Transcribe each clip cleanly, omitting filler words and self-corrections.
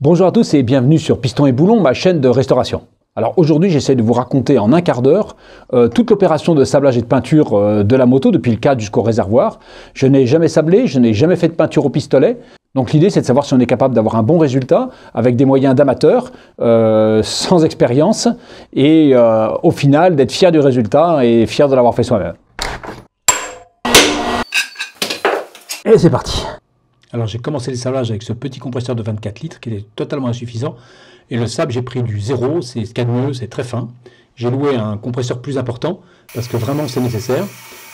Bonjour à tous et bienvenue sur Piston et Boulon, ma chaîne de restauration. Alors aujourd'hui, j'essaie de vous raconter en un quart d'heure toute l'opération de sablage et de peinture de la moto depuis le cadre jusqu'au réservoir. Je n'ai jamais sablé, je n'ai jamais fait de peinture au pistolet. Donc l'idée, c'est de savoir si on est capable d'avoir un bon résultat avec des moyens d'amateur, sans expérience, et au final d'être fier du résultat et fier de l'avoir fait soi-même. Et c'est parti. Alors j'ai commencé le sablage avec ce petit compresseur de 24 litres qui est totalement insuffisant. Et le sable, j'ai pris du 0, c'est ce qu'il y a de mieux, c'est très fin. J'ai loué un compresseur plus important parce que vraiment c'est nécessaire.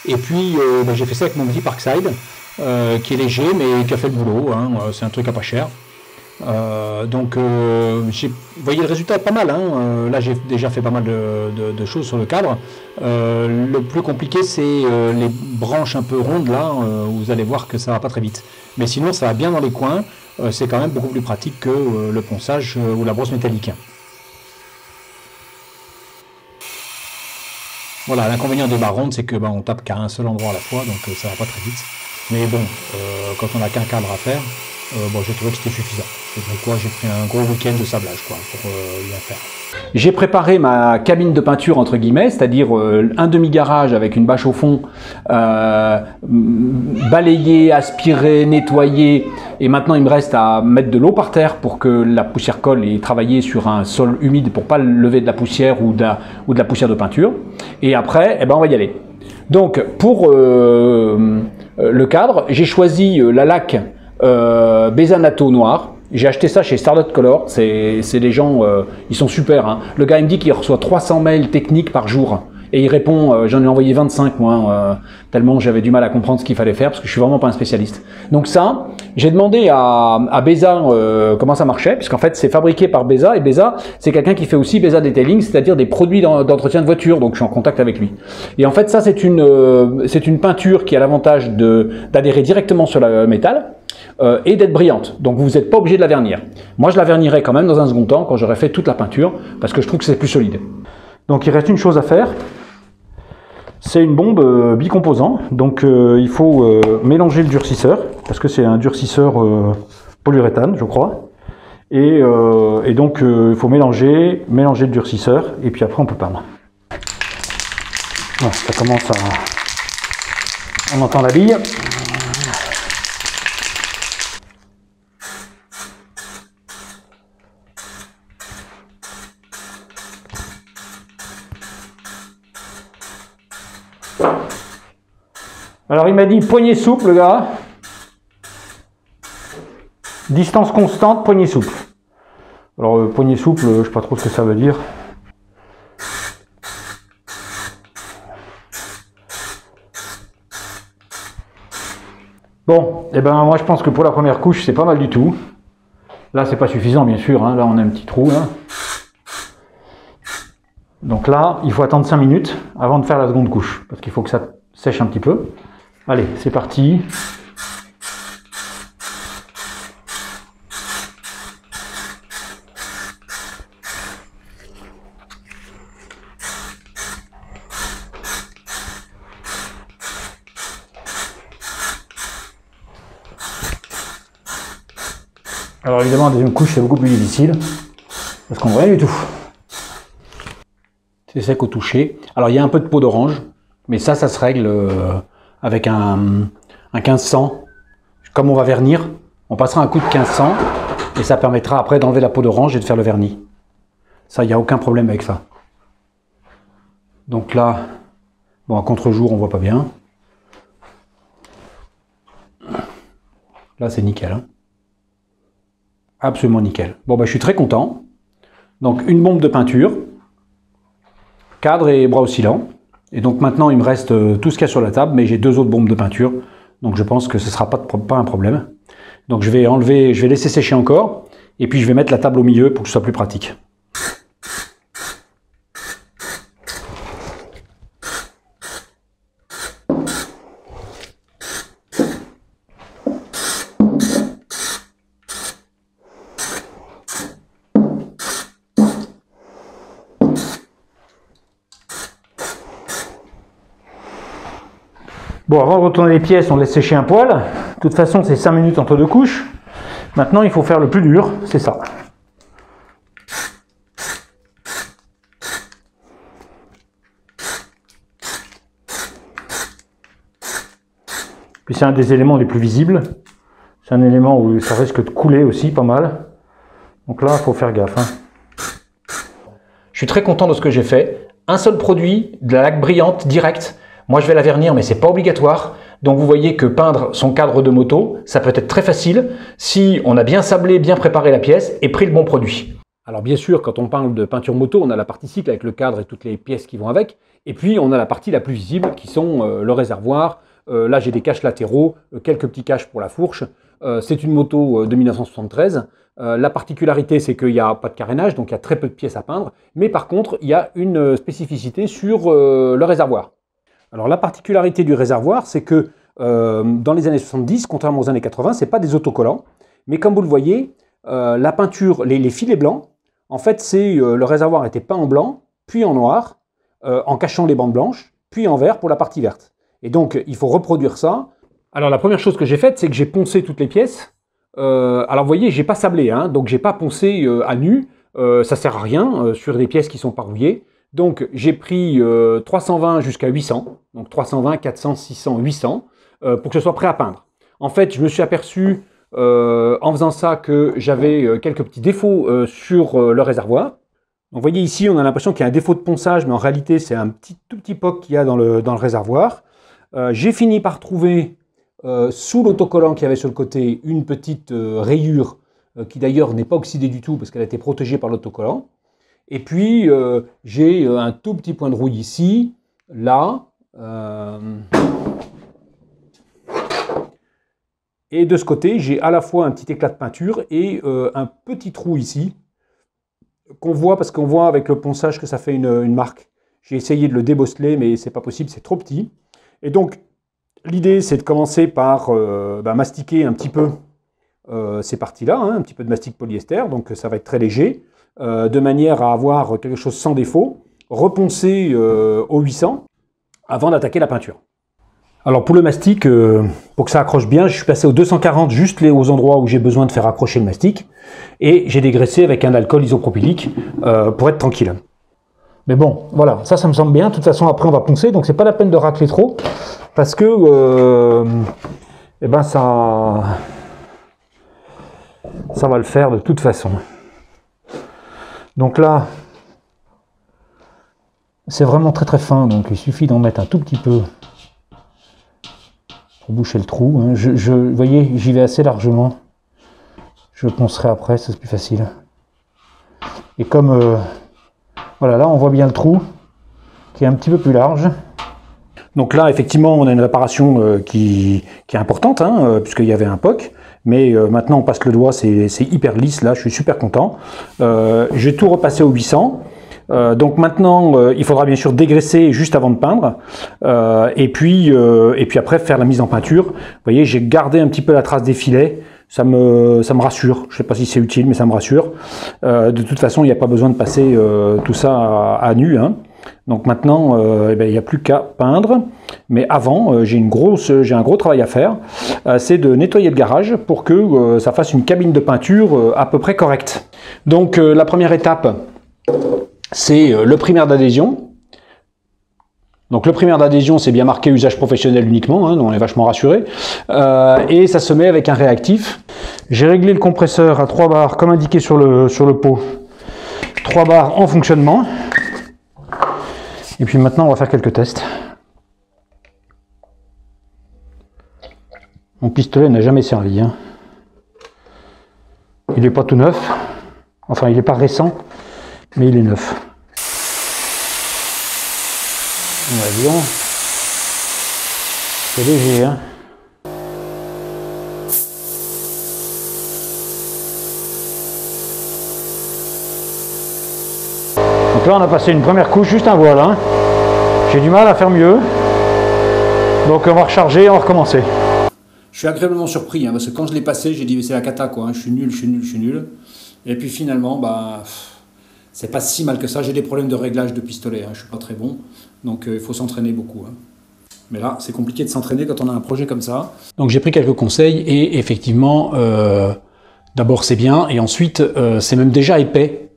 Et puis j'ai fait ça avec mon petit Parkside qui est léger mais qui a fait le boulot, hein. C'est un truc à pas cher. Vous voyez, le résultat est pas mal, hein. Là j'ai déjà fait pas mal de choses sur le cadre. Le plus compliqué c'est les branches un peu rondes là, où vous allez voir que ça va pas très vite. Mais sinon ça va bien dans les coins, c'est quand même beaucoup plus pratique que le ponçage ou la brosse métallique. Voilà, l'inconvénient des barres rondes c'est que on tape qu'à un seul endroit à la fois, donc ça va pas très vite. Mais bon, quand on n'a qu'un cadre à faire, j'ai trouvé que c'était suffisant. J'ai pris un gros week-end de sablage pour bien faire. J'ai préparé ma cabine de peinture entre guillemets, c'est-à-dire un demi-garage avec une bâche au fond, balayé, aspiré, nettoyé, et maintenant il me reste à mettre de l'eau par terre pour que la poussière colle et travailler sur un sol humide pour pas lever de la poussière ou de la poussière de peinture. Et après, on va y aller. Donc pour le cadre, j'ai choisi la laque Besanato noir. J'ai acheté ça chez Starlight Color. C'est des gens, ils sont super, hein. Le gars il me dit qu'il reçoit 300 mails techniques par jour. Et il répond, j'en ai envoyé 25 moi, tellement j'avais du mal à comprendre ce qu'il fallait faire parce que je suis vraiment pas un spécialiste. Donc ça, j'ai demandé à Beza comment ça marchait, puisqu'en fait c'est fabriqué par Beza, et Beza c'est quelqu'un qui fait aussi Beza Detailing, c'est-à-dire des produits d'entretien de voiture, donc je suis en contact avec lui. Et en fait ça c'est une peinture qui a l'avantage d'adhérer directement sur le métal et d'être brillante, donc vous n'êtes pas obligé de la vernir. Moi je la vernirai quand même dans un second temps quand j'aurai fait toute la peinture, parce que je trouve que c'est plus solide. Donc il reste une chose à faire. C'est une bombe bicomposant, donc il faut mélanger le durcisseur, parce que c'est un durcisseur polyuréthane, je crois. Et donc il faut mélanger le durcisseur, et puis après on peut peindre. Voilà, ça commence à... On entend la bille. Alors il m'a dit poignée souple, le gars. Distance constante, poignée souple. Alors poignée souple, je sais pas trop ce que ça veut dire. Bon, moi je pense que pour la première couche c'est pas mal du tout. Là c'est pas suffisant bien sûr, hein. Là on a un petit trou là. Donc là il faut attendre 5 minutes avant de faire la seconde couche, parce qu'il faut que ça sèche un petit peu. Allez, c'est parti. Alors évidemment, la deuxième couche, c'est beaucoup plus difficile, parce qu'on voit rien du tout. C'est sec au toucher. Alors il y a un peu de peau d'orange, mais ça se règle avec un 1500. Comme on va vernir, on passera un coup de 1500 et ça permettra après d'enlever la peau d'orange et de faire le vernis. Ça, il n'y a aucun problème avec ça. Donc là, à contre-jour, on voit pas bien. Là, c'est nickel, hein. Absolument nickel. Je suis très content. Donc, une bombe de peinture, cadre et bras oscillants. Et donc maintenant, il me reste tout ce qu'il y a sur la table, mais j'ai 2 autres bombes de peinture. Donc je pense que ce ne sera pas un problème. Donc je vais laisser sécher encore. Et puis je vais mettre la table au milieu pour que ce soit plus pratique. Bon, avant de retourner les pièces, on laisse sécher un poil. De toute façon, c'est 5 minutes entre 2 couches. Maintenant, il faut faire le plus dur, c'est ça. Puis c'est un des éléments les plus visibles. C'est un élément où ça risque de couler aussi pas mal. Donc là, il faut faire gaffe. Je suis très content de ce que j'ai fait. Un seul produit, de la laque brillante directe. Moi, je vais la vernir, mais c'est pas obligatoire. Donc vous voyez que peindre son cadre de moto, ça peut être très facile si on a bien sablé, bien préparé la pièce et pris le bon produit. Alors bien sûr, quand on parle de peinture moto, on a la partie cycle avec le cadre et toutes les pièces qui vont avec. Et puis on a la partie la plus visible qui sont le réservoir. Là j'ai des caches latéraux, quelques petits caches pour la fourche. C'est une moto de 1973. La particularité, c'est qu'il n'y a pas de carénage, donc il y a très peu de pièces à peindre. Mais par contre, il y a une spécificité sur le réservoir. Alors la particularité du réservoir, c'est que dans les années 70, contrairement aux années 80, ce n'est pas des autocollants. Mais comme vous le voyez, la peinture, les filets blancs, en fait, le réservoir a été peint en blanc, puis en noir, en cachant les bandes blanches, puis en vert pour la partie verte. Et donc, il faut reproduire ça. Alors la première chose que j'ai faite, c'est que j'ai poncé toutes les pièces. Alors vous voyez, j'ai pas sablé, hein, donc j'ai pas poncé à nu. Ça sert à rien sur des pièces qui sont pas rouillées. Donc j'ai pris 320 jusqu'à 800, donc 320, 400, 600, 800, pour que ce soit prêt à peindre. En fait, je me suis aperçu en faisant ça que j'avais quelques petits défauts sur le réservoir. Donc vous voyez ici, on a l'impression qu'il y a un défaut de ponçage, mais en réalité c'est un tout petit poc qu'il y a dans le réservoir. J'ai fini par trouver sous l'autocollant qu'il y avait sur le côté une petite rayure qui d'ailleurs n'est pas oxydée du tout parce qu'elle a été protégée par l'autocollant. Et puis, j'ai un tout petit point de rouille ici, là. Et de ce côté, j'ai à la fois un petit éclat de peinture et un petit trou ici, qu'on voit parce qu'on voit avec le ponçage que ça fait une marque. J'ai essayé de le débosseler, mais c'est pas possible, c'est trop petit. Et donc, l'idée, c'est de commencer par mastiquer un petit peu ces parties-là, hein, un petit peu de mastic polyester, donc ça va être très léger. De manière à avoir quelque chose sans défaut, reponcer au 800 avant d'attaquer la peinture. Alors pour le mastic, pour que ça accroche bien, je suis passé au 240 juste aux endroits où j'ai besoin de faire accrocher le mastic et j'ai dégraissé avec un alcool isopropylique pour être tranquille. Mais bon, voilà, ça me semble bien. De toute façon, après on va poncer, donc c'est pas la peine de racler trop parce que ça va le faire de toute façon. Donc là, c'est vraiment très très fin, donc il suffit d'en mettre un tout petit peu pour boucher le trou. Hein. Vous voyez, j'y vais assez largement. Je poncerai après, c'est plus facile. Et comme, voilà, là on voit bien le trou qui est un petit peu plus large. Donc là, effectivement, on a une réparation qui est importante, hein, puisqu'il y avait un POC. Mais maintenant, on passe le doigt, c'est hyper lisse, là, je suis super content. J'ai tout repassé au 800. Donc maintenant, il faudra bien sûr dégraisser juste avant de peindre. Et puis après, faire la mise en peinture. Vous voyez, j'ai gardé un petit peu la trace des filets. Ça me rassure. Je ne sais pas si c'est utile, mais ça me rassure. De toute façon, il n'y a pas besoin de passer tout ça à nu, hein. Donc maintenant, il n'y a plus qu'à peindre. Mais avant, j'ai un gros travail à faire. C'est de nettoyer le garage pour que ça fasse une cabine de peinture à peu près correcte. Donc la première étape, c'est le primaire d'adhésion. Donc le primaire d'adhésion, c'est bien marqué usage professionnel uniquement, hein, donc on est vachement rassuré. Et ça se met avec un réactif. J'ai réglé le compresseur à 3 bars comme indiqué sur le pot. 3 bars en fonctionnement. Et puis maintenant, on va faire quelques tests. Mon pistolet n'a jamais servi, hein. Il n'est pas tout neuf. Enfin, il n'est pas récent, mais il est neuf. Voyons. C'est léger, hein. Donc là, on a passé une première couche, juste un voile, hein. J'ai du mal à faire mieux. Donc on va recharger et on va recommencer. Je suis agréablement surpris, hein, parce que quand je l'ai passé, j'ai dit c'est la cata, quoi, hein. Je suis nul. Et puis finalement, c'est pas si mal que ça. J'ai des problèmes de réglage de pistolet, hein. Je suis pas très bon, donc il faut s'entraîner beaucoup, hein. Mais là, c'est compliqué de s'entraîner quand on a un projet comme ça. Donc j'ai pris quelques conseils et effectivement, D'abord c'est bien, et ensuite c'est même déjà épais.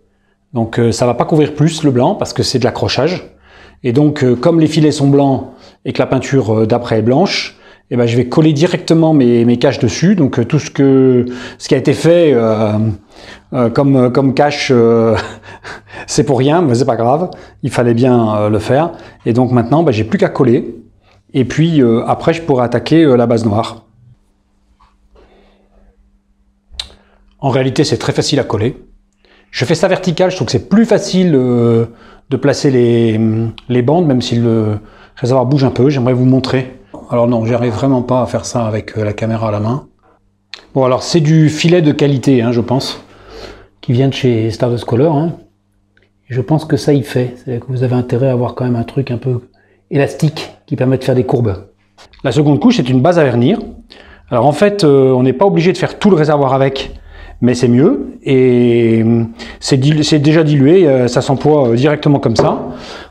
Donc ça va pas couvrir plus le blanc, parce que c'est de l'accrochage. Et donc comme les filets sont blancs, et que la peinture d'après est blanche, eh ben, je vais coller directement mes caches dessus. Donc tout ce qui a été fait comme cache, c'est pour rien, mais c'est pas grave. Il fallait bien le faire. Et donc maintenant, ben, j'ai plus qu'à coller. Et puis après, je pourrai attaquer la base noire. En réalité, c'est très facile à coller. Je fais ça vertical, je trouve que c'est plus facile de placer les bandes, même si le réservoir bouge un peu. J'aimerais vous montrer. Alors non, j'arrive vraiment pas à faire ça avec la caméra à la main. Bon, alors c'est du filet de qualité, hein, je pense, qui vient de chez Stardust Color. Hein. Je pense que ça y fait. C'est-à-dire que vous avez intérêt à avoir quand même un truc un peu élastique qui permet de faire des courbes. La seconde couche, c'est une base à vernir. Alors en fait, on n'est pas obligé de faire tout le réservoir avec, mais c'est mieux. Et c'est déjà dilué, ça s'emploie directement comme ça,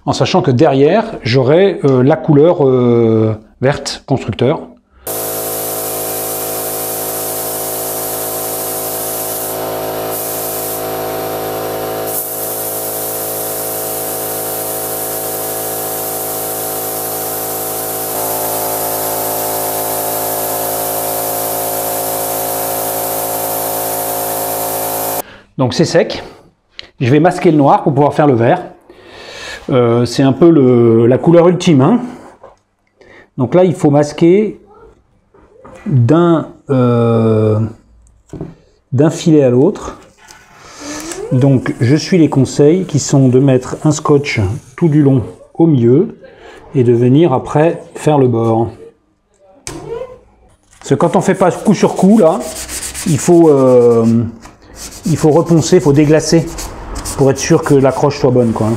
en sachant que derrière, j'aurai la couleur verte constructeur. Donc c'est sec. Je vais masquer le noir pour pouvoir faire le vert. C'est un peu la couleur ultime. Hein. Donc là, il faut masquer d'un filet à l'autre. Donc je suis les conseils qui sont de mettre un scotch tout du long au milieu et de venir après faire le bord. Parce que quand on ne fait pas coup sur coup, là, il faut reponcer, il faut déglacer pour être sûr que l'accroche soit bonne, quoi.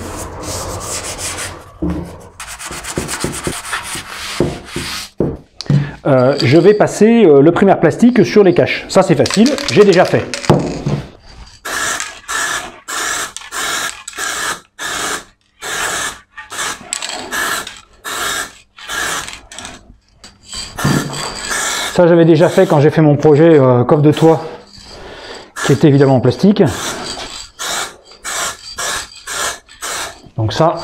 Je vais passer le primaire plastique sur les caches. Ça c'est facile, j'ai déjà fait. Ça j'avais déjà fait quand j'ai fait mon projet coffre de toit, qui était évidemment en plastique. Donc ça,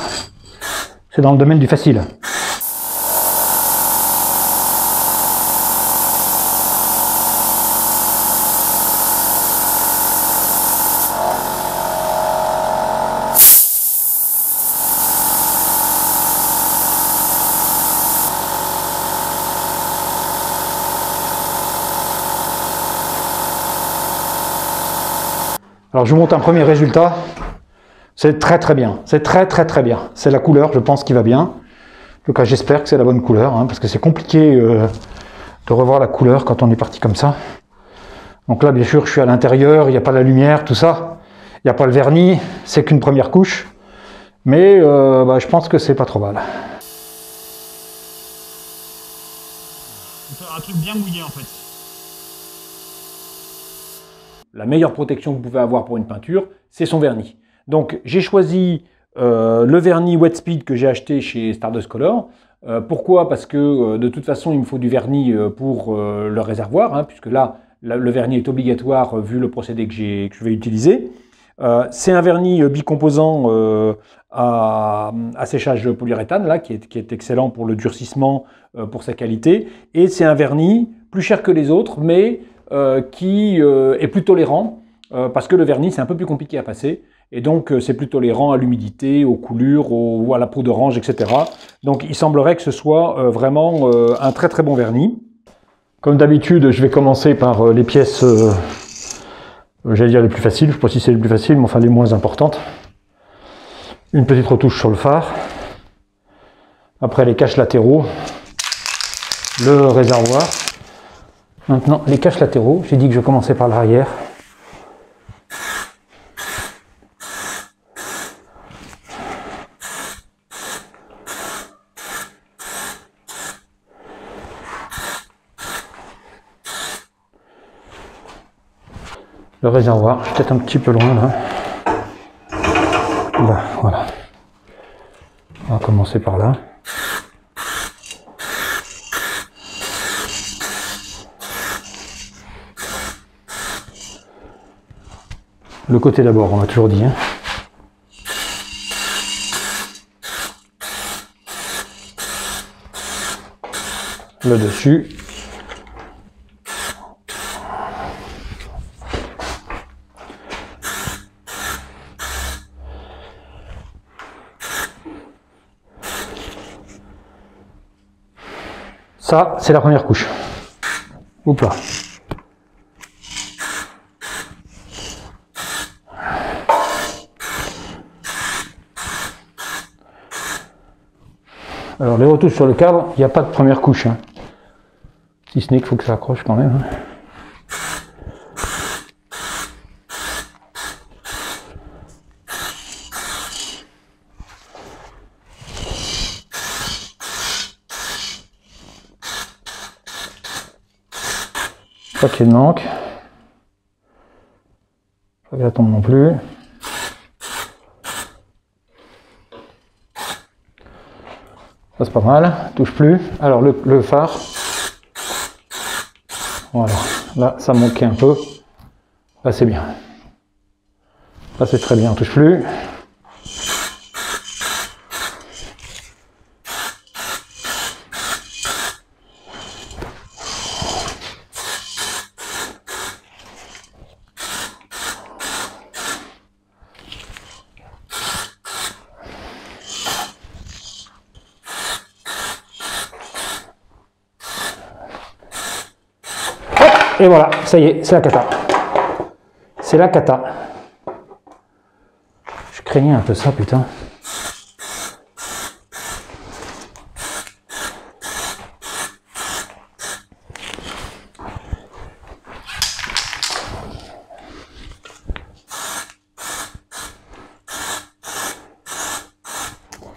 c'est dans le domaine du facile. Alors je vous montre un premier résultat. C'est très très bien. C'est très bien. C'est la couleur, je pense, qui va bien. En tout cas, j'espère que c'est la bonne couleur, hein, parce que c'est compliqué de revoir la couleur quand on est parti comme ça. Donc là, bien sûr, je suis à l'intérieur, il n'y a pas la lumière, tout ça. Il n'y a pas le vernis, c'est qu'une première couche. Mais je pense que c'est pas trop mal. Un truc bien mouillé en fait. La meilleure protection que vous pouvez avoir pour une peinture, c'est son vernis. Donc j'ai choisi le vernis Wet Speed que j'ai acheté chez Stardust Color. Pourquoi? Parce que de toute façon, il me faut du vernis pour le réservoir, hein, puisque là, le vernis est obligatoire vu le procédé que je vais utiliser. C'est un vernis bicomposant à séchage polyuréthane, là, qui est excellent pour le durcissement, pour sa qualité. Et c'est un vernis plus cher que les autres, mais qui est plus tolérant, parce que le vernis, c'est un peu plus compliqué à passer. Et donc, c'est plus tolérant à l'humidité, aux coulures, à la peau d'orange, etc. Donc, il semblerait que ce soit vraiment un très très bon vernis. Comme d'habitude, je vais commencer par les pièces, j'allais dire les plus faciles, je ne sais pas si c'est les plus faciles, mais enfin les moins importantes. Une petite retouche sur le phare. Après, les caches latéraux, le réservoir. Maintenant, les caches latéraux, j'ai dit que je commençais par l'arrière. Le réservoir, je suis peut-être un petit peu loin là. Là, voilà. On va commencer par là. Le côté d'abord, on a toujours dit. Hein. Le dessus. Ça, c'est la première couche. Oups là. Alors les retouches sur le cadre, il n'y a pas de première couche. Hein. Si ce n'est qu'il faut que ça accroche quand même. Hein. Pas qu'il y ait de manque. Pas qu'elle tombe non plus. Ça c'est pas mal, touche plus. Alors le phare. Voilà, là ça manquait un peu. Là c'est bien. Là c'est très bien, touche plus. Et voilà, ça y est, c'est la cata. C'est la cata. Je craignais un peu ça, putain.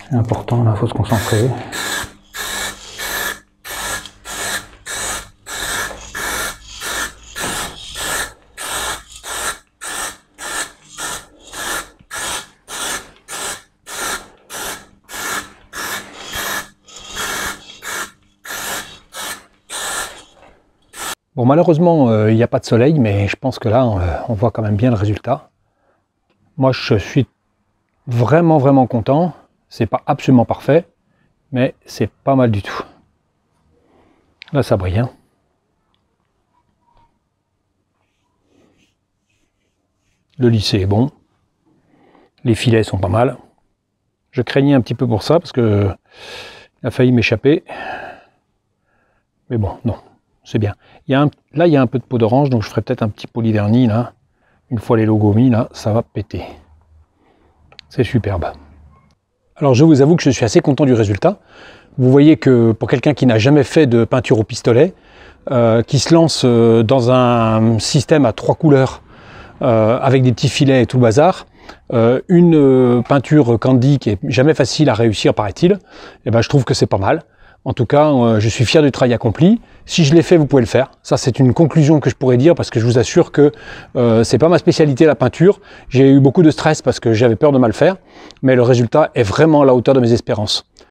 C'est important, là, il faut se concentrer. Bon, malheureusement, il n'y a pas de soleil, mais je pense que là, on voit quand même bien le résultat. Moi, je suis vraiment content. C'est pas absolument parfait, mais c'est pas mal du tout. Là, ça brille. Hein. Le lissé est bon. Les filets sont pas mal. Je craignais un petit peu pour ça, parce que il a failli m'échapper. Mais bon, non. C'est bien. Là, il y a un peu de peau d'orange, donc je ferai peut-être un petit polyvernis, là. Une fois les logos mis, là, ça va péter. C'est superbe. Alors, je vous avoue que je suis assez content du résultat. Vous voyez que pour quelqu'un qui n'a jamais fait de peinture au pistolet, qui se lance dans un système à 3 couleurs, avec des petits filets et tout le bazar, une peinture candy qui est jamais facile à réussir, paraît-il, et ben, je trouve que c'est pas mal. En tout cas, je suis fier du travail accompli. Si je l'ai fait, vous pouvez le faire. Ça, c'est une conclusion que je pourrais dire parce que je vous assure que c'est pas ma spécialité, la peinture. J'ai eu beaucoup de stress parce que j'avais peur de mal faire, mais le résultat est vraiment à la hauteur de mes espérances.